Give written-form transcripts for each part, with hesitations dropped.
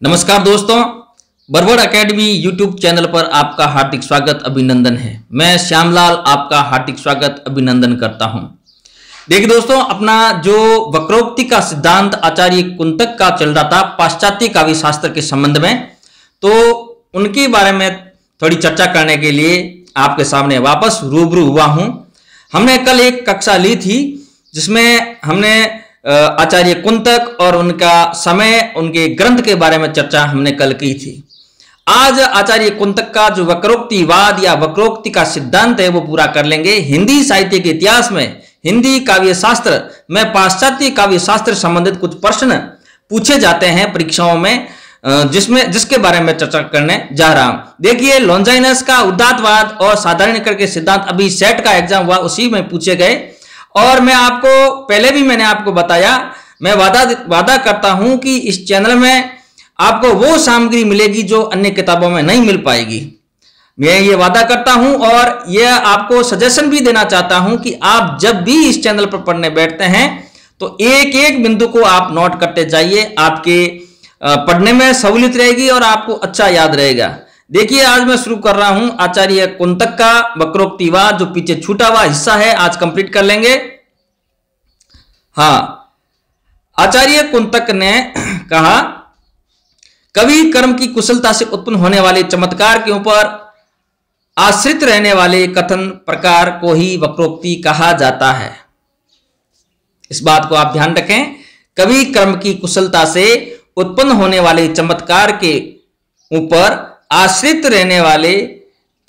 नमस्कार दोस्तों, बरबड़ academy YouTube channel पर आपका हार्दिक स्वागत अभिनंदन है। मैं श्यामलाल आपका हार्दिक स्वागत अभिनंदन करता हूं। देखिए दोस्तों, अपना जो वक्रोक्ति का सिद्धांत आचार्य कुंतक का चल रहा था पाश्चात्य काव्य शास्त्र के संबंध में, तो उनके बारे में थोड़ी चर्चा करने के लिए आपके सामने वापस रूबरू हुआ हूं। हमने कल एक कक्षा ली थी जिसमें हमने आचार्य कुंतक और उनका समय, उनके ग्रंथ के बारे में चर्चा हमने कल की थी। आज आचार्य कुंतक का जो वक्रोक्तिवाद या वक्रोक्ति का सिद्धांत है वो पूरा कर लेंगे। हिंदी साहित्य के इतिहास में, हिंदी काव्य शास्त्र में पाश्चात्य काव्य शास्त्र संबंधित कुछ प्रश्न पूछे जाते हैं परीक्षाओं में, जिसके बारे में चर्चा करने जा रहा हूं। देखिए, लॉन्जाइनस का उदात्तवाद और साधारणीकरण के सिद्धांत अभी सेट का एग्जाम हुआ, उसी में पूछे गए। और मैं आपको पहले भी मैंने आपको बताया, मैं वादा करता हूं कि इस चैनल में आपको वो सामग्री मिलेगी जो अन्य किताबों में नहीं मिल पाएगी। मैं ये वादा करता हूं और यह आपको सजेशन भी देना चाहता हूं कि आप जब भी इस चैनल पर पढ़ने बैठते हैं तो एक एक बिंदु को आप नोट करते जाइए। आपके पढ़ने में सहूलियत रहेगी और आपको अच्छा याद रहेगा। देखिए, आज मैं शुरू कर रहा हूं आचार्य कुंतक का वक्रोक्तिवाद, जो पीछे छूटा हुआ हिस्सा है आज कंप्लीट कर लेंगे। हाँ, आचार्य कुंतक ने कहा, कवि कर्म की कुशलता से उत्पन्न होने वाले चमत्कार के ऊपर आश्रित रहने वाले कथन प्रकार को ही वक्रोक्ति कहा जाता है। इस बात को आप ध्यान रखें, कवि कर्म की कुशलता से उत्पन्न होने वाले चमत्कार के ऊपर आश्रित रहने वाले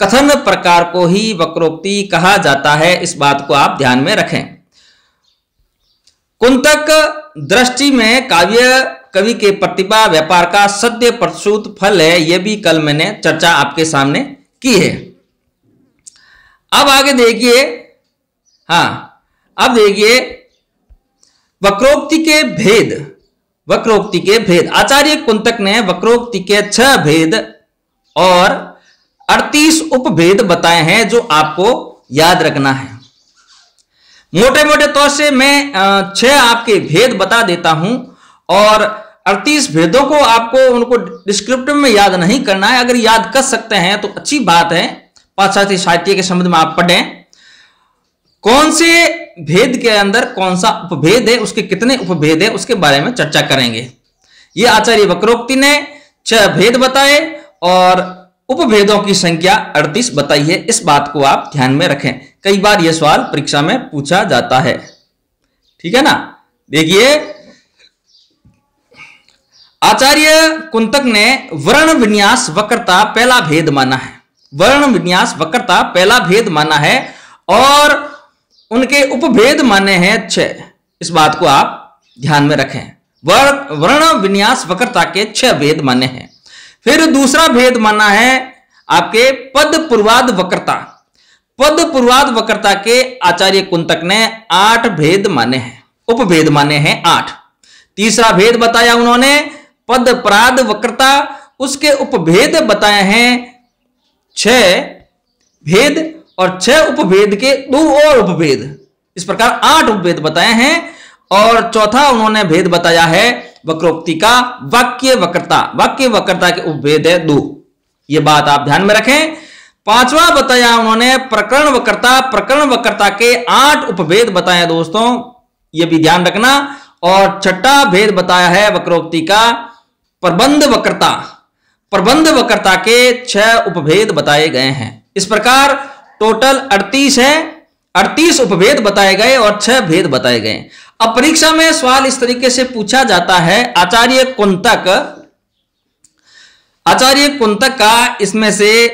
कथन प्रकार को ही वक्रोक्ति कहा जाता है। इस बात को आप ध्यान में रखें। कुंतक दृष्टि में काव्य कवि के प्रतिभा व्यापार का सद्य प्रसूत फल है। यह भी कल मैंने चर्चा आपके सामने की है। अब आगे देखिए, अब देखिए वक्रोक्ति के भेद। वक्रोक्ति के भेद, आचार्य कुंतक ने वक्रोक्ति के 6 भेद और 38 उपभेद बताए हैं जो आपको याद रखना है। मोटे मोटे तौर से मैं 6 आपके भेद बता देता हूं और 38 भेदों को आपको उनको डिस्क्रिप्टिव में याद नहीं करना है। अगर याद कर सकते हैं तो अच्छी बात है। पाश्चात्य साहित्य के संबंध में आप पढ़ें, कौन से भेद के अंदर कौन सा उपभेद है, उसके कितने उपभेद है, उसके बारे में चर्चा करेंगे। ये आचार्य वक्रोक्ति ने 6 भेद बताए और उपभेदों की संख्या 38 बताई है। इस बात को आप ध्यान में रखें, कई बार यह सवाल परीक्षा में पूछा जाता है। ठीक है ना। देखिए, आचार्य कुंतक ने वर्ण विन्यास वक्रता पहला भेद माना है। वर्ण विन्यास वक्रता पहला भेद माना है और उनके उपभेद माने हैं 6। इस बात को आप ध्यान में रखें। वर्ण विन्यास वक्रता के 6 भेद माने हैं। फिर दूसरा भेद माना है आपके पद पूर्वाद वक्रता। पद पूर्वाद वक्रता के आचार्य कुंतक ने 8 भेद माने हैं, उपभेद माने हैं 8। तीसरा भेद बताया उन्होंने पद पराद वक्रता, उसके उपभेद बताए हैं 6 भेद और 6 उपभेद के 2 और उपभेद। इस प्रकार 8 उपभेद बताए हैं। और चौथा उन्होंने भेद बताया है वक्रोक्ति का वाक्य वक्रता। वाक्य वक्रता के उपभेद है 2। ये बात आप ध्यान में रखें। 5वां बताया उन्होंने प्रकरण वक्रता। प्रकरण वक्रता के 8 उपभेद बताए दोस्तों, ये भी ध्यान रखना। और 6ठा भेद बताया है वक्रोक्ति का प्रबंध वक्रता। प्रबंध वक्रता के 6 उपभेद बताए गए हैं। इस प्रकार टोटल 38 है। 38 उपभेद बताए गए और 6 भेद बताए गए। अब परीक्षा में सवाल इस तरीके से पूछा जाता है, आचार्य कुंतक का इसमें से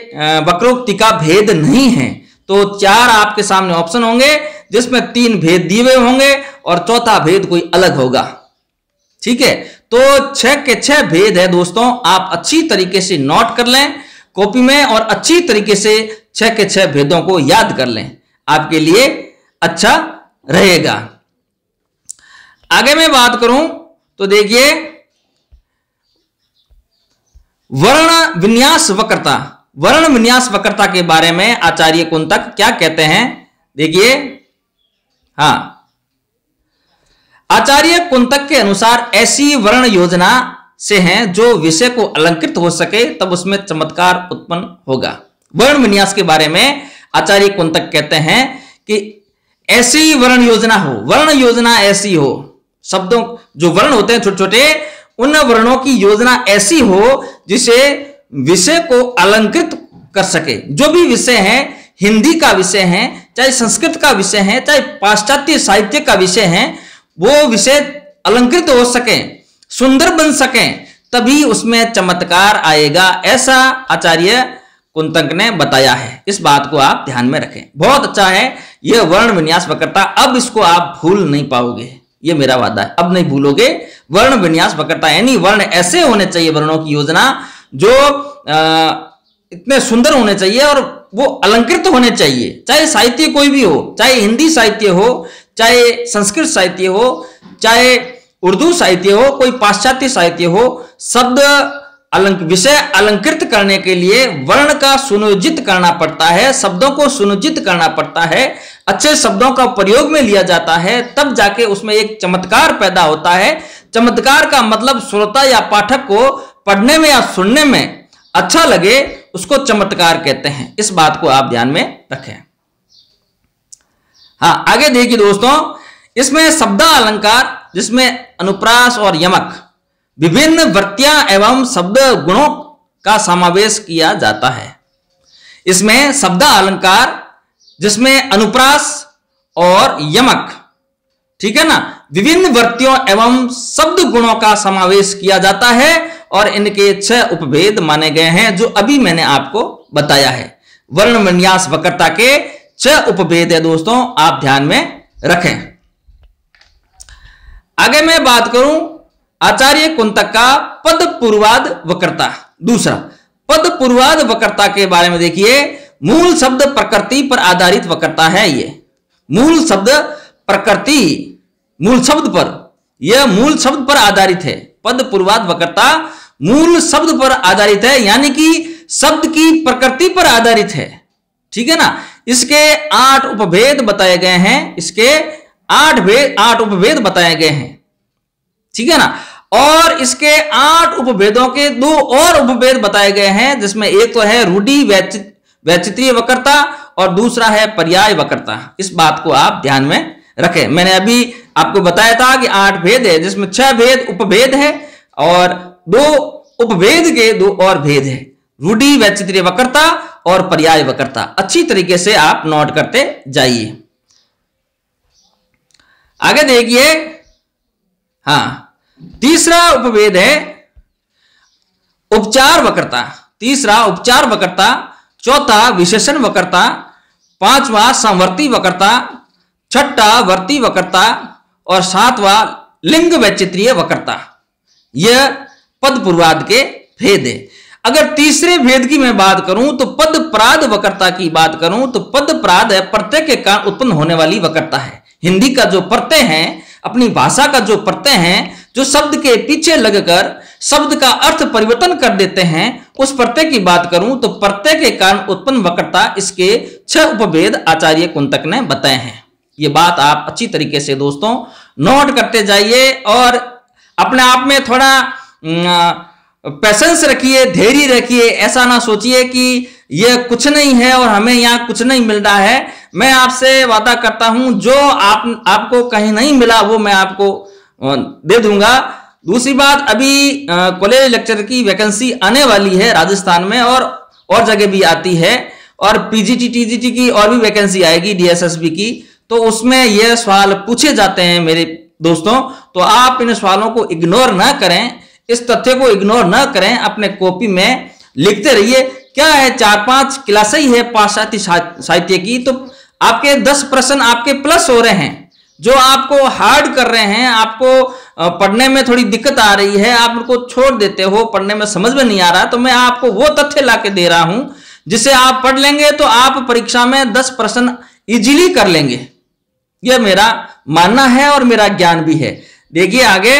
वक्रोक्ति का भेद नहीं है, तो 4 आपके सामने ऑप्शन होंगे जिसमें 3 भेद दिए हुए होंगे और चौथा भेद कोई अलग होगा। ठीक है, तो 6 के 6 भेद है दोस्तों। आप अच्छी तरीके से नोट कर लें कॉपी में और अच्छी तरीके से 6 के 6 भेदों को याद कर लें, आपके लिए अच्छा रहेगा। आगे मैं बात करूं तो देखिए, वर्ण विन्यास वक्रता। वर्ण विन्यास वक्रता के बारे में आचार्य कुंतक क्या कहते हैं, देखिए। आचार्य कुंतक के अनुसार ऐसी वर्ण योजना से हैं जो विषय को अलंकृत हो सके तब उसमें चमत्कार उत्पन्न होगा। वर्ण विन्यास के बारे में आचार्य कुंतक कहते हैं कि ऐसी वर्ण योजना हो, वर्ण योजना ऐसी हो, शब्दों जो वर्ण होते हैं छोटे छोटे, उन वर्णों की योजना ऐसी हो जिसे विषय को अलंकृत कर सके। जो भी विषय है, हिंदी का विषय है, चाहे संस्कृत का विषय है, चाहे पाश्चात्य साहित्य का विषय है, वो विषय अलंकृत हो सके, सुंदर बन सके, तभी उसमें चमत्कार आएगा, ऐसा आचार्य कुंतक ने बताया है। इस बात को आप ध्यान में रखें। बहुत अच्छा है यह वर्ण विन्यास वक्रता, अब इसको आप भूल नहीं पाओगे, ये मेरा वादा है, अब नहीं भूलोगे। वर्ण विन्यास वक्रता यानी वर्ण ऐसे होने चाहिए, वर्णों की योजना जो इतने सुंदर होने चाहिए और वो अलंकृत होने चाहिए, चाहे साहित्य कोई भी हो, चाहे हिंदी साहित्य हो, चाहे संस्कृत साहित्य हो, चाहे उर्दू साहित्य हो, कोई पाश्चात्य साहित्य हो। शब्द विषय अलंकृत करने के लिए वर्ण का सुनियोजित करना पड़ता है, शब्दों को सुनियोजित करना पड़ता है, अच्छे शब्दों का प्रयोग में लिया जाता है, तब जाके उसमें एक चमत्कार पैदा होता है। चमत्कार का मतलब श्रोता या पाठक को पढ़ने में या सुनने में अच्छा लगे, उसको चमत्कार कहते हैं। इस बात को आप ध्यान में रखें। हाँ, आगे देखिए दोस्तों, इसमें शब्द अलंकार जिसमें अनुप्रास और यमक विभिन्न वृत्तियां एवं शब्द गुणों का समावेश किया जाता है। इसमें शब्द अलंकार जिसमें अनुप्रास और यमक, ठीक है ना, विभिन्न वृत्तियों एवं शब्द गुणों का समावेश किया जाता है और इनके 6 उपभेद माने गए हैं जो अभी मैंने आपको बताया है। वर्ण विन्यास वक्रता के 6 उपभेद है दोस्तों, आप ध्यान में रखें। आगे मैं बात करूं आचार्य कुंतक का पद पूर्वाद वक्रता। दूसरा पद पूर्वाद वक्रता के बारे में देखिए, मूल शब्द प्रकृति पर आधारित वक्रता है। ये मूल शब्द प्रकृति, मूल शब्द पर, यह मूल शब्द पर आधारित है। पद पूर्वाद वक्रता मूल शब्द पर आधारित है, यानी कि शब्द की प्रकृति पर आधारित है, ठीक है ना। इसके 8 उपभेद बताए गए हैं, इसके 8 उपभेद बताए गए हैं, ठीक है ना। और इसके 8 उपभेदों के 2 और उपभेद बताए गए हैं, जिसमें एक तो है रूढ़ि वैचित्रीय वक्रता और दूसरा है पर्याय वक्रता। इस बात को आप ध्यान में रखें। मैंने अभी आपको बताया था कि 8 भेद है, जिसमें 6 भेद उपभेद है और 2 उपभेद के 2 और भेद है, रूढ़ि वैचित्रीय वक्रता और पर्याय वक्रता। अच्छी तरीके से आप नोट करते जाइए। आगे देखिए, हाँ, तीसरा उपभेद है उपचार वक्रता। तीसरा उपचार वक्रता, चौथा विशेषण वक्रता, 5वां समवर्ती वक्रता, 6वां वर्ती वक्रता और 7वां लिंग वैचित्रीय वक्रता। यह पद पूर्वाद के भेद है। अगर तीसरे भेद की मैं बात करूं तो पद प्राद वक्रता की बात करूं तो पद प्राद है प्रत्यय के कारण उत्पन्न होने वाली वक्रता है। हिंदी का जो प्रत्यय है, अपनी भाषा का जो प्रत्यय है, जो शब्द के पीछे लगकर शब्द का अर्थ परिवर्तन कर देते हैं, उस प्रत्यय की बात करूं तो प्रत्यय के कारण उत्पन्न वक्रता, इसके 6 उपभेद आचार्य कुंतक ने बताए हैं। ये बात आप अच्छी तरीके से दोस्तों नोट करते जाइए और अपने आप में थोड़ा पेशेंस रखिए, धैर्य रखिए। ऐसा ना सोचिए कि यह कुछ नहीं है और हमें यहाँ कुछ नहीं मिल रहा है। मैं आपसे वादा करता हूं, जो आपको कहीं नहीं मिला वो मैं आपको दे दूंगा। दूसरी बात, अभी कॉलेज लेक्चर की वैकेंसी आने वाली है राजस्थान में और जगह भी आती है, और पीजीटी टीजीटी की और भी वैकेंसी आएगी, डीएसएसबी की, तो उसमें यह सवाल पूछे जाते हैं मेरे दोस्तों। तो आप इन सवालों को इग्नोर ना करें, इस तथ्य को इग्नोर ना करें, अपने कॉपी में लिखते रहिए। क्या है, 4-5 क्लासें ही है पाश्चात्य साहित्य की, तो आपके 10 प्रश्न आपके प्लस हो रहे हैं, जो आपको हार्ड कर रहे हैं, आपको पढ़ने में थोड़ी दिक्कत आ रही है, आप उनको छोड़ देते हो, पढ़ने में समझ में नहीं आ रहा, तो मैं आपको वो तथ्य लाके दे रहा हूं जिसे आप पढ़ लेंगे तो आप परीक्षा में 10 प्रश्न इजीली कर लेंगे। यह मेरा मानना है और मेरा ज्ञान भी है। देखिए आगे,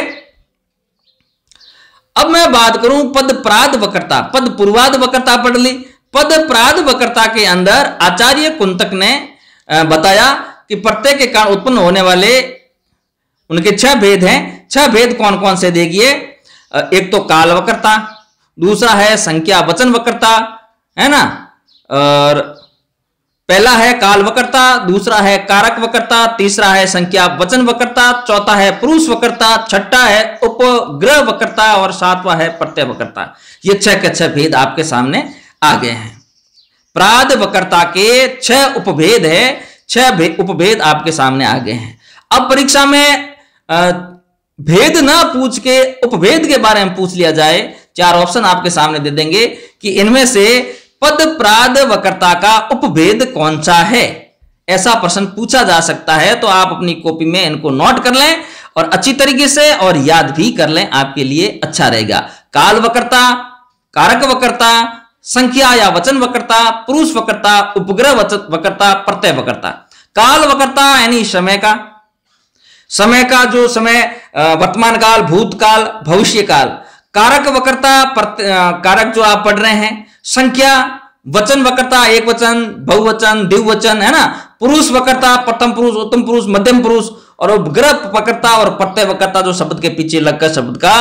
अब मैं बात करूं पद प्राद वक्रता। पद पूर्वाद वक्रता पढ़ ली। पद प्राद वक्रता के अंदर आचार्य कुंतक ने बताया कि प्रत्यय के कारण उत्पन्न होने वाले उनके 6 भेद हैं। 6 भेद कौन कौन से देखिए। एक तो काल वक्रता, दूसरा है संख्या वचन वक्रता, है ना। और पहला है काल वक्रता, दूसरा है कारक वक्रता, तीसरा है संख्या वचन वक्रता, चौथा है पुरुष वक्रता, छठा है उपग्रह वक्रता और सातवां है प्रत्यय वक्रता। ये 6 के 6 भेद आपके सामने आ गए हैं। प्राद वक्रता के 6 उपभेद है, 6 उपभेद आपके सामने आ गए हैं। अब परीक्षा में भेद ना पूछ के उपभेद के बारे में पूछ लिया जाए, 4 ऑप्शन आपके सामने दे देंगे कि इनमें से पद प्राद वक्रता का उपभेद कौन सा है। ऐसा प्रश्न पूछा जा सकता है, तो आप अपनी कॉपी में इनको नोट कर लें और अच्छी तरीके से और याद भी कर लें, आपके लिए अच्छा रहेगा। काल वक्रता, कारक वक्रता, संख्या या वचन वक्रता, पुरुष वक्रता, उपग्रह वक्रता, प्रत्यय वक्रता। काल वक्रता यानी समय का जो समय, वर्तमान काल, भूतकाल, भविष्य काल। कारक वक्रता, कारक जो आप पढ़ रहे हैं। संख्या, वचन वक्रता, एक वचन, बहुवचन, द्विवचन, है ना। पुरुष वक्रता, प्रथम पुरुष, उत्तम पुरुष, मध्यम पुरुष। और उपग्रह वक्रता और प्रत्यय वक्रता जो शब्द के पीछे लगकर शब्द का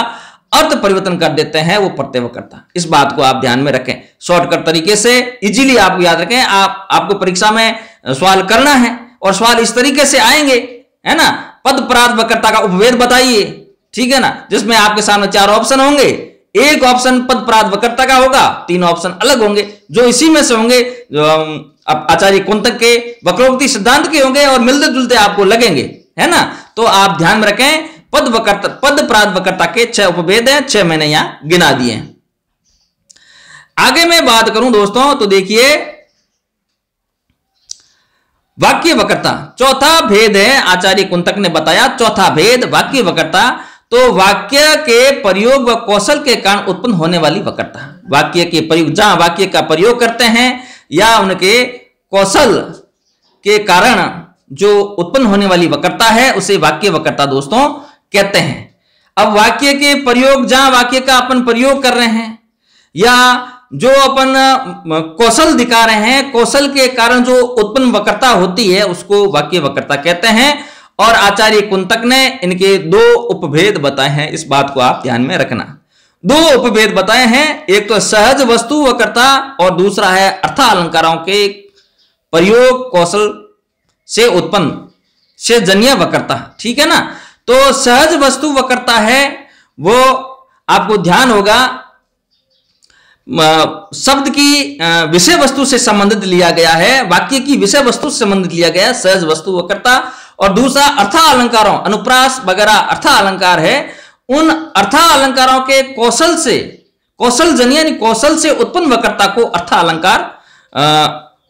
अर्थ परिवर्तन कर देते हैं, वो प्रत्यय वक्रता। इस बात को आप ध्यान में रखें, शॉर्टकट तरीके से इजीली आपको याद रखें। आपको परीक्षा में सवाल करना है और सवाल इस तरीके से आएंगे, है ना। पद प्राद वक्रता का उपभेद बताइए, ठीक है ना, जिसमें आपके सामने 4 ऑप्शन होंगे। एक ऑप्शन पद प्राद वक्रता का होगा, 3 ऑप्शन अलग होंगे जो इसी में से होंगे, जो आचार्य कुंतक के वक्रोक्ति सिद्धांत के होंगे और मिलते जुलते आपको लगेंगे, है ना। तो आप ध्यान में रखें, पद प्राद वक्रता के 6 उपभेद हैं, 6 मैंने यहां गिना दिए हैं। आगे मैं बात करूं दोस्तों, तो देखिए वाक्य वक्रता, चौथा भेद है, आचार्य कुंतक ने बताया चौथा भेद वाक्य वक्रता। तो वाक्य के प्रयोग व कौशल के कारण उत्पन्न होने वाली वक्रता, वाक्य के प्रयोग, जहां वाक्य का प्रयोग करते हैं या उनके कौशल के कारण जो उत्पन्न होने वाली वक्रता है, उसे वाक्य वक्रता दोस्तों कहते हैं। अब वाक्य के प्रयोग, जहां वाक्य का अपन प्रयोग कर रहे हैं या जो अपन कौशल दिखा रहे हैं, कौशल के कारण जो उत्पन्न वक्रता होती है, उसको वाक्य वक्रता कहते हैं। और आचार्य कुंतक ने इनके 2 उपभेद बताए हैं, इस बात को आप ध्यान में रखना। 2 उपभेद बताए हैं, एक तो सहज वस्तु वक्रता और दूसरा है अर्थालंकारों के प्रयोग कौशल से उत्पन्न से जन्य वक्रता, ठीक है ना। तो सहज वस्तु वक्रता है, वो आपको ध्यान होगा शब्द की विषय वस्तु से संबंधित लिया गया है, वाक्य की विषय वस्तु से संबंधित लिया गया है, सहज वस्तु वक्रता। और दूसरा अर्थालंकारों, अनुप्रास वगैरह अर्थालंकार है, उन अर्थालंकारों के कौशल से, कौशल जन्य यानी कौशल से उत्पन्न वक्रता को अर्थालंकार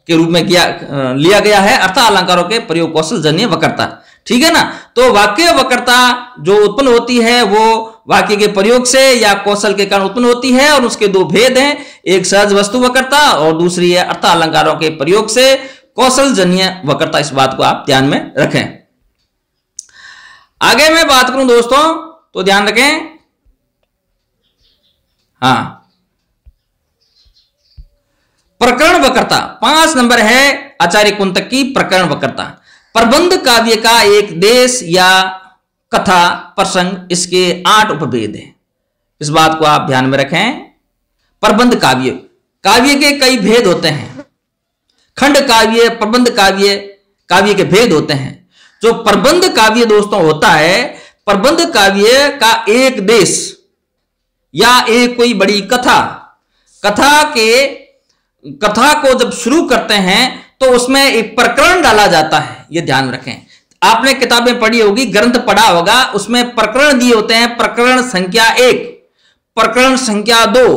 के रूप में लिया गया है, अर्थालंकारों के प्रयोग कौशल जन्य वक्रता, ठीक है ना। तो वाक्य वक्रता जो उत्पन्न होती है वो वाक्य के प्रयोग से या कौशल के कारण उत्पन्न होती है, और उसके 2 भेद हैं, एक सहज वस्तु वक्रता और दूसरी है अर्थालंकारों के प्रयोग से कौशल जन्य वक्रता। इस बात को आप ध्यान में रखें। आगे मैं बात करूं दोस्तों, तो ध्यान रखें, हाँ, प्रकरण वक्रता 5 नंबर है आचार्य कुंतक की प्रकरण वक्रता। प्रबंध काव्य का एक देश या कथा प्रसंग, इसके 8 उपभेद हैं, इस बात को आप ध्यान में रखें। प्रबंध काव्य, काव्य के कई भेद होते हैं, खंड काव्य, प्रबंध काव्य, काव्य के भेद होते हैं। जो प्रबंध काव्य दोस्तों होता है, प्रबंध काव्य का एक देश या एक कोई बड़ी कथा को जब शुरू करते हैं तो उसमें एक प्रकरण डाला जाता है, यह ध्यान रखें। आपने किताबें पढ़ी होगी, ग्रंथ पढ़ा होगा, उसमें प्रकरण दिए होते हैं, प्रकरण संख्या 1, प्रकरण संख्या 2,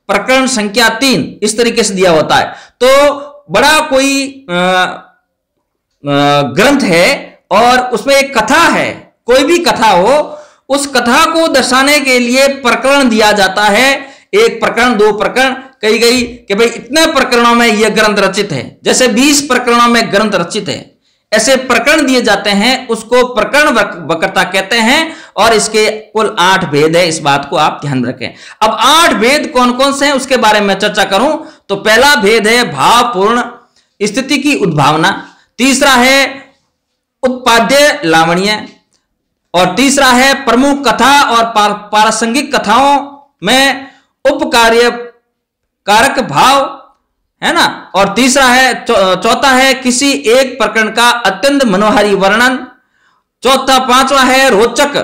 प्रकरण संख्या 3, इस तरीके से दिया होता है। तो बड़ा कोई ग्रंथ है और उसमें एक कथा है, कोई भी कथा हो, उस कथा को दर्शाने के लिए प्रकरण दिया जाता है, 1 प्रकरण, 2 प्रकरण, कही गई कि भाई इतने प्रकरणों में यह ग्रंथ रचित है, जैसे 20 प्रकरणों में ग्रंथ रचित है, ऐसे प्रकरण दिए जाते हैं, उसको प्रकरण वक्रता कहते हैं। और इसके कुल 8 भेद है, इस बात को आप ध्यान रखें। अब 8 भेद कौन कौन से हैं उसके बारे में चर्चा करूं तो पहला भेद है भावपूर्ण स्थिति की उद्भावना, तीसरा है उत्पाद्य लावण्य, और तीसरा है प्रमुख कथा और प्रासंगिक कथाओं में उपकार्य कारक भाव, है ना। और तीसरा है, चौथा है किसी एक प्रकरण का अत्यंत मनोहारी वर्णन। चौथा, पांचवा है रोचक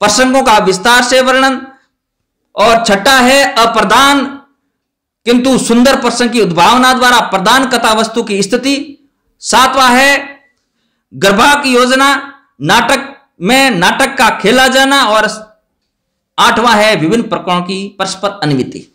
प्रसंगों का विस्तार से वर्णन। और छठा है अप्रधान किंतु सुंदर प्रसंग की उद्भावना द्वारा प्रधान कथा वस्तु की स्थिति। सातवां है गर्भाक योजना, नाटक में नाटक का खेला जाना। और आठवां है विभिन्न प्रकरणों की परस्पर अन्विति।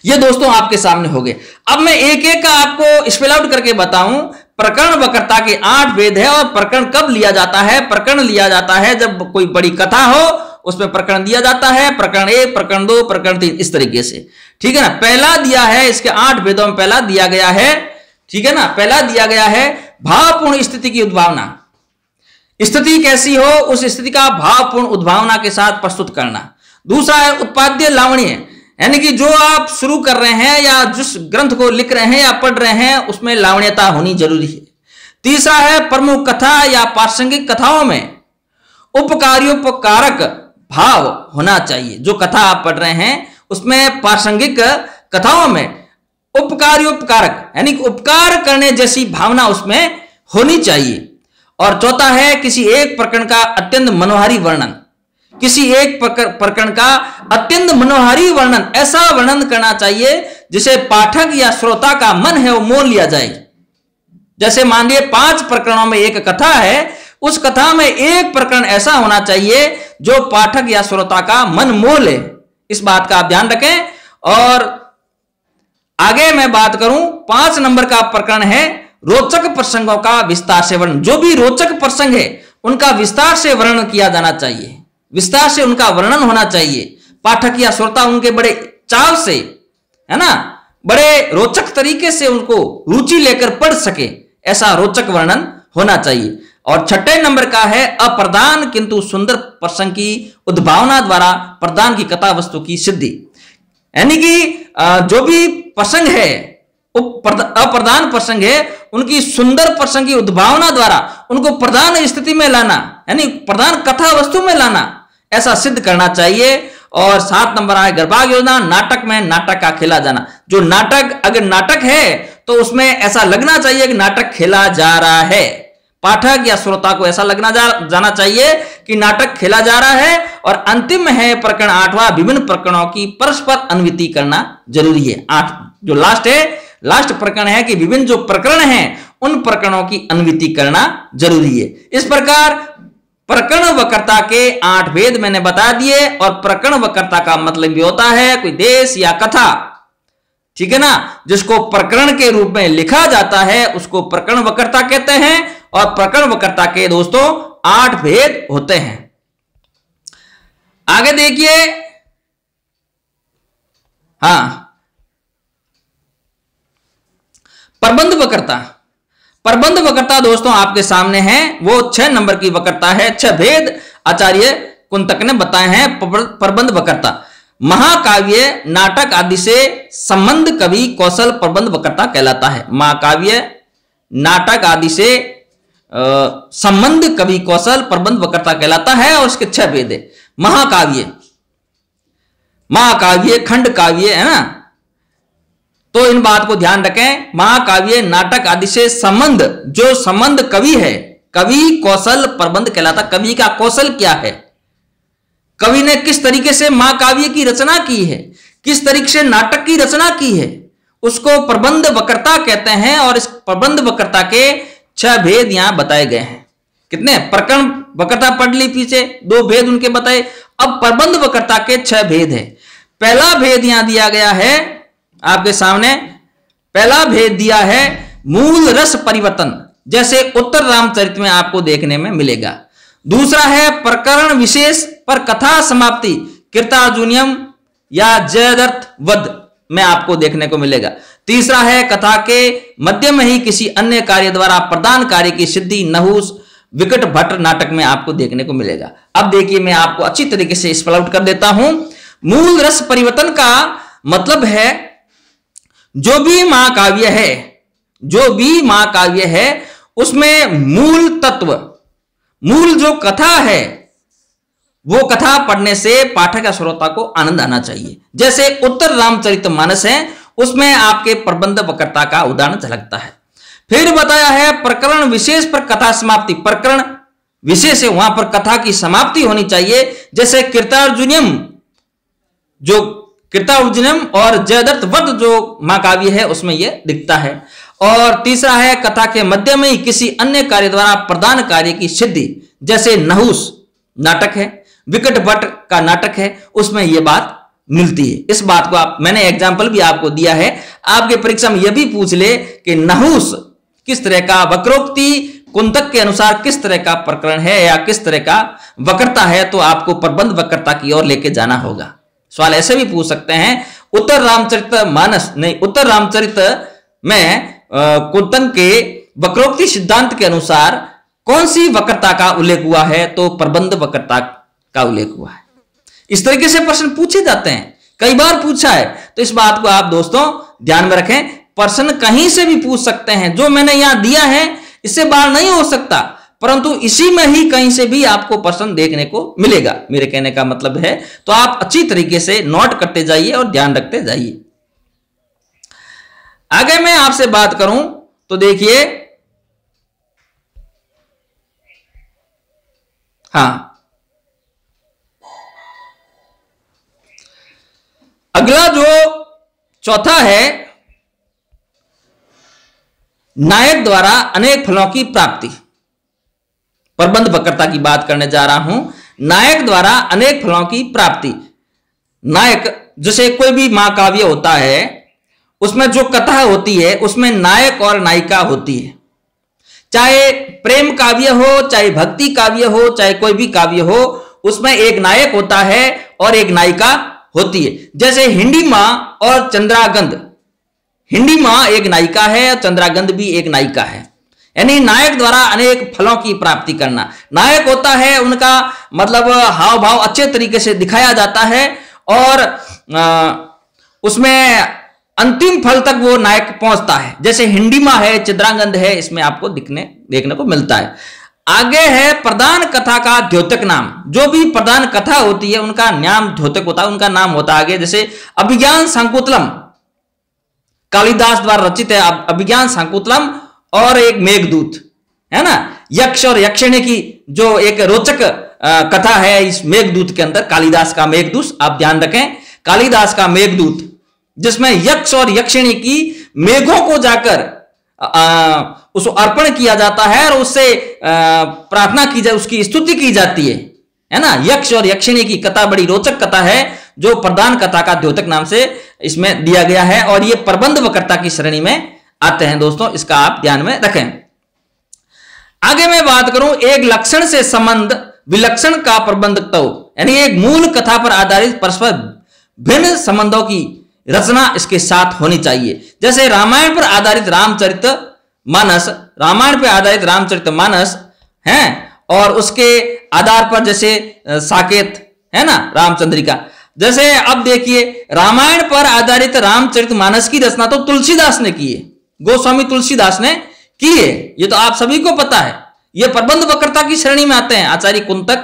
ये दोस्तों आपके सामने हो गए। अब मैं एक एक का आपको स्पेल आउट करके बताऊं। प्रकरण वक्रता के 8 भेद है। और प्रकरण कब लिया जाता है? प्रकरण लिया जाता है जब कोई बड़ी कथा हो, उसमें प्रकरण दिया जाता है। प्रकरण 1, प्रकरण 2, प्रकरण 3, इस तरीके से, ठीक है ना। पहला दिया है, इसके 8 भेदों में पहला दिया गया है, ठीक है ना। पहला दिया गया है भावपूर्ण स्थिति की उद्भावना। स्थिति कैसी हो, उस स्थिति का भावपूर्ण उद्भावना के साथ प्रस्तुत करना। दूसरा है उत्पाद्य लावण्य, यानी कि जो आप शुरू कर रहे हैं या जिस ग्रंथ को लिख रहे हैं या पढ़ रहे हैं उसमें लावण्यता होनी जरूरी है। तीसरा है प्रमुख कथा या प्रासंगिक कथाओं में उपकार्योपकारक भाव होना चाहिए। जो कथा आप पढ़ रहे हैं उसमें प्रासंगिक कथाओं में उपकार्योपकारक यानी उपकार करने जैसी भावना उसमें होनी चाहिए। और चौथा है किसी एक प्रकरण का अत्यंत मनोहारी वर्णन। किसी एक प्रकरण का अत्यंत मनोहारी वर्णन, ऐसा वर्णन करना चाहिए जिसे पाठक या श्रोता का मन है वो मोल लिया जाए। जैसे मान लिए 5 प्रकरणों में एक कथा है, उस कथा में एक प्रकरण ऐसा होना चाहिए जो पाठक या श्रोता का मन मोह ले। इस बात का आप ध्यान रखें। और आगे मैं बात करूं, 5 नंबर का प्रकरण है रोचक प्रसंगों का विस्तार से वर्णन। जो भी रोचक प्रसंग है उनका विस्तार से वर्णन किया जाना चाहिए, विस्तार से उनका वर्णन होना चाहिए। पाठक या श्रोता उनके बड़े चाव से, है ना, बड़े रोचक तरीके से उनको रुचि लेकर पढ़ सके, ऐसा रोचक वर्णन होना चाहिए। और 6 नंबर का है अप्रधान किंतु सुंदर प्रसंग की उद्भावना द्वारा प्रधान की कथा वस्तु की सिद्धि। यानी कि जो भी प्रसंग है, अप्रधान प्रसंग है, उनकी सुंदर प्रसंग की उद्भावना द्वारा उनको प्रधान स्थिति में लाना, यानी प्रधान कथा वस्तु में लाना, ऐसा सिद्ध करना चाहिए। और 7 नंबर है गर्भाक योजना, नाटक में नाटक का खेला जाना। जो नाटक, अगर नाटक है तो उसमें ऐसा लगना चाहिए कि नाटक खेला जा रहा है। पाठक या श्रोता को ऐसा लगना जाना चाहिए कि नाटक खेला जा रहा है। और अंतिम है प्रकरण 8वां, विभिन्न प्रकरणों की परस्पर अन्विति करना जरूरी है। 8 जो लास्ट है, लास्ट प्रकरण है कि विभिन्न जो प्रकरण हैं उन प्रकरणों की अन्विति करना जरूरी है। इस प्रकार प्रकरण वक्रता के 8 भेद मैंने बता दिए। और प्रकरण वक्रता का मतलब भी होता है कोई देश या कथा, ठीक है ना, जिसको प्रकरण के रूप में लिखा जाता है उसको प्रकरण वक्रता कहते हैं। और प्रकरण वक्रता के दोस्तों 8 भेद होते हैं। आगे देखिए, हाँ, प्रबंध वक्रता। प्रबंध वक्रता दोस्तों आपके सामने है, वो 6 नंबर की वक्रता है। 6 भेद आचार्य कुंतक ने बताए हैं प्रबंध वक्रता। महाकाव्य, नाटक आदि से संबंध कवि कौशल प्रबंध वक्रता कहलाता है। महाकाव्य, नाटक आदि से संबंध कवि कौशल प्रबंध वक्रता कहलाता है। और उसके 6 भेद है। महाकाव्य, महाकाव्य, खंड काव्य, है ना, तो इन बात को ध्यान रखें। महाकाव्य, नाटक आदि से संबंध, जो संबंध कवि है, कवि कौशल प्रबंध कहलाता। कवि का कौशल क्या है, कवि ने किस तरीके से महाकाव्य की रचना की है, किस तरीके से नाटक की रचना की है, उसको प्रबंध वक्रता कहते हैं। और इस प्रबंध वक्रता के 6 भेद यहां बताए गए हैं। कितने? प्रकरण वक्रता पढ़ ली पीछे, 2 भेद उनके बताए। अब प्रबंध वक्रता के 6 भेद है। पहला भेद यहां दिया गया है आपके सामने। पहला भेद दिया है मूल रस परिवर्तन, जैसे उत्तर रामचरित में आपको देखने में मिलेगा। दूसरा है प्रकरण विशेष पर कथा समाप्ति, कृतार्जुनियम या जयद्रथ वध में आपको देखने को मिलेगा। तीसरा है कथा के मध्य में ही किसी अन्य कार्य द्वारा प्रधान कार्य की सिद्धि, नहुस विकट भट्ट नाटक में आपको देखने को मिलेगा। अब देखिए, मैं आपको अच्छी तरीके से स्पेल आउट कर देता हूं। मूल रस परिवर्तन का मतलब है जो भी महाकाव्य है, जो भी महाकाव्य है उसमें मूल तत्व, मूल जो कथा है वो कथा पढ़ने से पाठक या श्रोता को आनंद आना चाहिए। जैसे उत्तर रामचरितमानस है, उसमें आपके प्रबंध वक्रता का उदाहरण झलकता है। फिर बताया है प्रकरण विशेष पर कथा समाप्ति। प्रकरण विशेष है, वहां पर कथा की समाप्ति होनी चाहिए। जैसे कृतार्जुनियम, जो कृतार्जुनियम और जयद्रथ वध जो महाकाव्य है उसमें यह दिखता है। और तीसरा है कथा के मध्य में ही किसी अन्य कार्य द्वारा प्रधान कार्य की सिद्धि। जैसे नहुस नाटक है, विकट भट्ट का नाटक है, उसमें यह बात मिलती है। इस बात को मैंने एग्जाम्पल भी आपको दिया है। आपके परीक्षा में यह भी पूछ ले कि नहुस किस तरह का, वक्रोक्ति कुंतक के अनुसार किस तरह का प्रकरण है या किस तरह का वक्रता है, तो आपको प्रबंध वक्रता की ओर लेके जाना होगा। सवाल ऐसे भी पूछ सकते हैं, उत्तर रामचरितमानस नहीं, उत्तर रामचरित में कुंतक के वक्रोक्ति सिद्धांत के अनुसार कौन सी वक्रता का उल्लेख हुआ है, तो प्रबंध वक्रता का उल्लेख हुआ है। इस तरीके से प्रश्न पूछे जाते हैं, कई बार पूछा है। तो इस बात को आप दोस्तों ध्यान में रखें, प्रश्न कहीं से भी पूछ सकते हैं। जो मैंने यहां दिया है इससे बाहर नहीं हो सकता, परंतु इसी में ही कहीं से भी आपको प्रश्न देखने को मिलेगा। मेरे कहने का मतलब है, तो आप अच्छी तरीके से नोट करते जाइए और ध्यान रखते जाइए। आगे मैं आपसे बात करूं तो देखिए, हाँ, अगला जो चौथा है, नायक द्वारा अनेक फलों की प्राप्ति। प्रबंध वक्रता की बात करने जा रहा हूं। नायक द्वारा अनेक फलों की प्राप्ति। नायक, जैसे कोई भी महाकाव्य होता है, उसमें जो कथा होती है उसमें नायक और नायिका होती है। चाहे प्रेम काव्य हो, चाहे भक्ति काव्य हो, चाहे कोई भी काव्य हो, उसमें एक नायक होता है और एक नायिका होती है। जैसे हिंडीमा और चंद्रागंध, हिंडीमा एक नायिका है और चंद्रागंध भी एक नायिका है। यानी नायक द्वारा अनेक फलों की प्राप्ति करना। नायक होता है, उनका मतलब हाव भाव अच्छे तरीके से दिखाया जाता है और उसमें अंतिम फल तक वो नायक पहुंचता है। जैसे हिंडीमा है, चंद्रागंध है, इसमें आपको देखने को मिलता है। आगे है प्रधान कथा का द्योतक नाम। जो भी प्रधान कथा होती है उनका नाम द्योतक होता है, उनका नाम होता है आगे। जैसे अभिज्ञान शाकुंतलम कालिदास द्वारा रचित है, अभिज्ञान शाकुंतलम, और एक मेघदूत है ना, यक्ष और यक्षिणी की जो एक रोचक कथा है इस मेघदूत के अंदर, कालिदास का मेघदूत। आप ध्यान रखें, कालिदास का मेघदूत, जिसमें यक्ष और यक्षिणी की मेघों को जाकर उसको अर्पण किया जाता है और उससे प्रार्थना की जाए, उसकी स्तुति की जाती है ना। यक्ष और यक्षिणी की कथा बड़ी रोचक कथा है, जो प्रधान कथा का द्योतक नाम से इसमें दिया गया है, और ये प्रबंध वक्रता की श्रेणी में आते हैं दोस्तों, इसका आप ध्यान में रखें। आगे मैं बात करूं, एक लक्षण से संबंध विलक्षण का प्रबंधकत्व, यानी एक मूल कथा पर आधारित परस्पर भिन्न संबंधों की रचना इसके साथ होनी चाहिए। जैसे रामायण पर आधारित रामचरितमानस, रामायण पर आधारित रामचरितमानस है, और उसके आधार पर जैसे साकेत है ना, रामचंद्रिका। जैसे अब देखिए, रामायण पर आधारित रामचरितमानस की रचना तो तुलसीदास ने की है, गोस्वामी तुलसीदास ने की है, ये तो आप सभी को पता है। ये प्रबंध वक्रता की श्रेणी में आते हैं। आचार्य कुंतक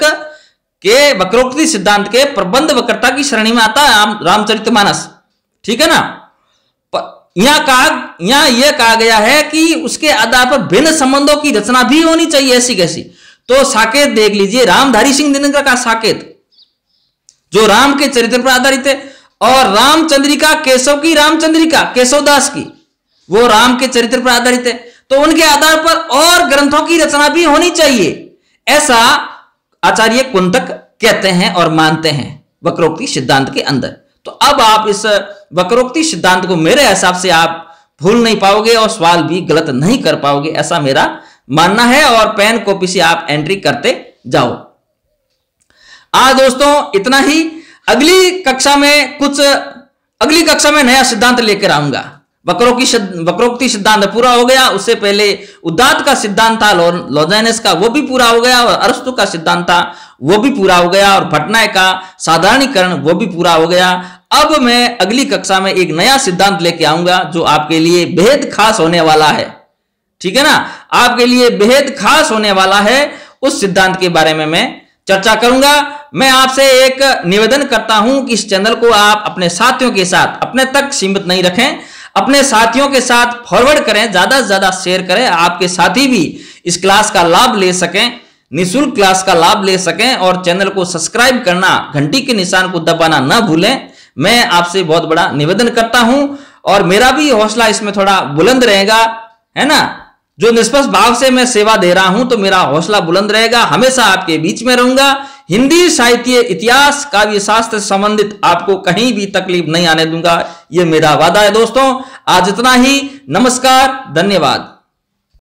के वक्रोक्ति सिद्धांत के प्रबंध वक्रता की श्रेणी में आता है रामचरितमानस, ठीक है ना। यहां यह कहा गया है कि उसके आधार पर भिन्न संबंधों की रचना भी होनी चाहिए, ऐसी कैसी। तो साकेत देख लीजिए, रामधारी सिंह दिनकर का साकेत जो राम के चरित्र पर आधारित है, और रामचंद्रिका केशव की रामचंद्रिका केशवदास की, वो राम के चरित्र पर आधारित है। तो उनके आधार पर और ग्रंथों की रचना भी होनी चाहिए, ऐसा आचार्य कुंतक कहते हैं और मानते हैं वक्रोक्ति सिद्धांत के अंदर। तो अब आप इस वक्रोक्ति सिद्धांत को मेरे हिसाब से आप भूल नहीं पाओगे और सवाल भी गलत नहीं कर पाओगे, ऐसा मेरा मानना है, और पेन कॉपी से आप एंट्री करते जाओ। आज दोस्तों इतना ही। अगली कक्षा में नया सिद्धांत लेकर आऊंगा। वक्रोक्ति सिद्धांत पूरा हो गया, उससे पहले उदात्त का सिद्धांत था लॉजेनस का, वो भी पूरा हो गया, और अरस्तु का सिद्धांत था वो भी पूरा हो गया, और भट्टनायक का साधारणीकरण वो भी पूरा हो गया। अब मैं अगली कक्षा में एक नया सिद्धांत लेके आऊंगा जो आपके लिए बेहद खास होने वाला है, ठीक है ना, आपके लिए बेहद खास होने वाला है। उस सिद्धांत के बारे में मैं चर्चा करूंगा। मैं आपसे एक निवेदन करता हूं कि इस चैनल को आप अपने साथियों के साथ अपने तक सीमित नहीं रखें, अपने साथियों के साथ फॉरवर्ड करें, ज्यादा से ज्यादा शेयर करें, आपके साथी भी इस क्लास का लाभ ले सकें, निःशुल्क क्लास का लाभ ले सकें। और चैनल को सब्सक्राइब करना, घंटी के निशान को दबाना ना भूलें। मैं आपसे बहुत बड़ा निवेदन करता हूं और मेरा भी हौसला इसमें थोड़ा बुलंद रहेगा, है ना। जो निष्पक्ष भाव से मैं सेवा दे रहा हूं तो मेरा हौसला बुलंद रहेगा, हमेशा आपके बीच में रहूंगा। हिंदी साहित्य, इतिहास, काव्य शास्त्र से संबंधित आपको कहीं भी तकलीफ नहीं आने दूंगा, यह मेरा वादा है दोस्तों। आज इतना ही, नमस्कार, धन्यवाद।